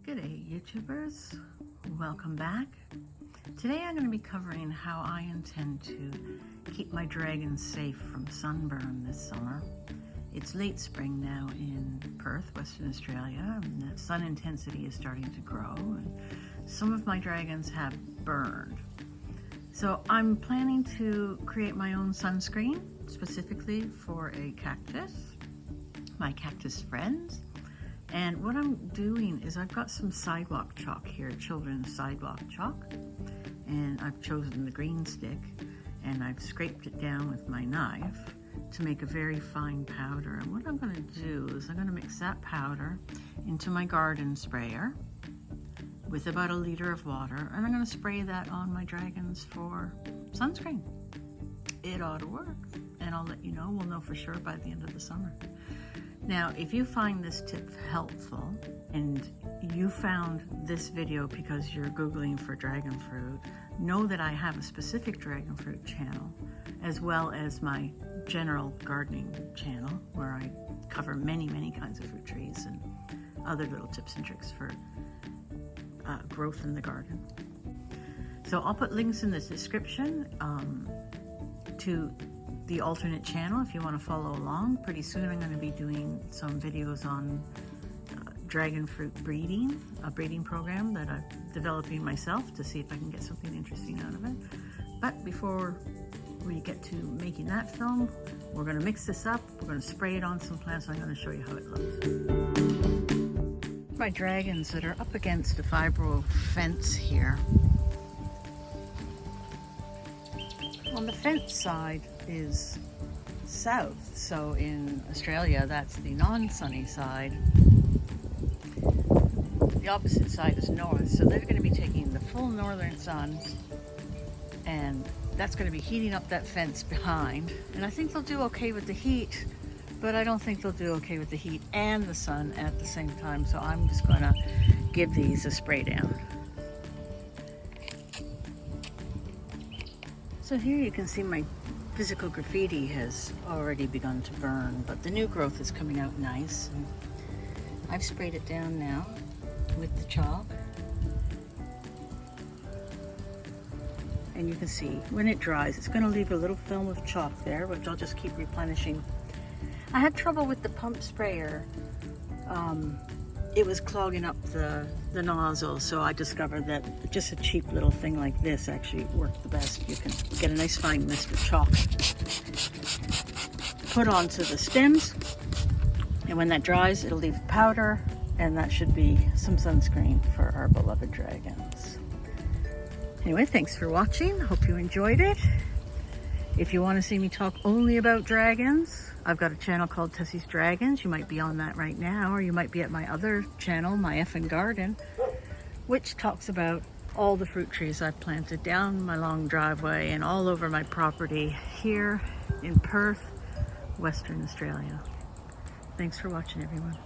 G'day YouTubers, welcome back. Today I'm going to be covering how I intend to keep my dragons safe from sunburn this summer. It's late spring now in Perth, Western Australia, and the sun intensity is starting to grow, and some of my dragons have burned. So I'm planning to create my own sunscreen specifically for a cactus, my cactus friends. And what I'm doing is I've got some sidewalk chalk here, children's sidewalk chalk, and I've chosen the green stick, and I've scraped it down with my knife to make a very fine powder. And what I'm going to do is I'm going to mix that powder into my garden sprayer with about 1 liter of water, and I'm going to spray that on my dragons for sunscreen. It ought to work, and I'll let you know. We'll know for sure by the end of the summer. Now, if you find this tip helpful and you found this video because you're Googling for dragon fruit, know that I have a specific dragon fruit channel as well as my general gardening channel where I cover many kinds of fruit trees and other little tips and tricks for growth in the garden. So I'll put links in the description to the alternate channel if you want to follow along. Pretty soon I'm going to be doing some videos on dragon fruit breeding, a breeding program that I'm developing myself to see if I can get something interesting out of it. But before we get to making that film, we're going to mix this up, we're going to spray it on some plants, and I'm going to show you how it looks. My dragons that are up against a fibro fence here. On the fence side is south, so in Australia that's the non-sunny side. The opposite side is north, so they're going to be taking the full northern sun, and that's going to be heating up that fence behind. And I think they'll do okay with the heat, but I don't think they'll do okay with the heat and the sun at the same time, so I'm just going to give these a spray down. So here you can see my physical graffiti has already begun to burn, but the new growth is coming out nice. And I've sprayed it down now with the chalk. And you can see when it dries, it's going to leave a little film of chalk there, which I'll just keep replenishing. I had trouble with the pump sprayer. It was clogging up the nozzle, so I discovered that just a cheap little thing like this actually worked the best. You can get a nice fine mist of chalk, put onto the stems, and when that dries, it'll leave powder, and that should be some sunscreen for our beloved dragons. Anyway, thanks for watching. Hope you enjoyed it. If you want to see me talk only about dragons, I've got a channel called Tessie's Dragons. You might be on that right now, or you might be at my other channel, My Effin' Garden, which talks about all the fruit trees I've planted down my long driveway and all over my property here in Perth, Western Australia. Thanks for watching, everyone.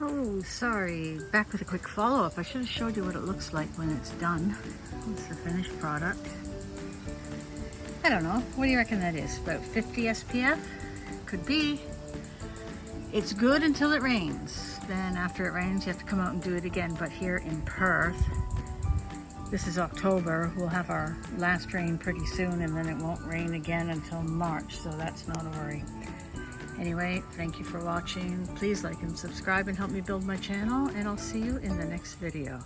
Oh, sorry. Back with a quick follow-up. I should have showed you what it looks like when it's done. It's the finished product. I don't know. What do you reckon that is? About 50 SPF? Could be. It's good until it rains. Then after it rains, you have to come out and do it again. But here in Perth, this is October. We'll have our last rain pretty soon, and then it won't rain again until March, so that's not a worry. Anyway, thank you for watching. Please like and subscribe and help me build my channel, and I'll see you in the next video.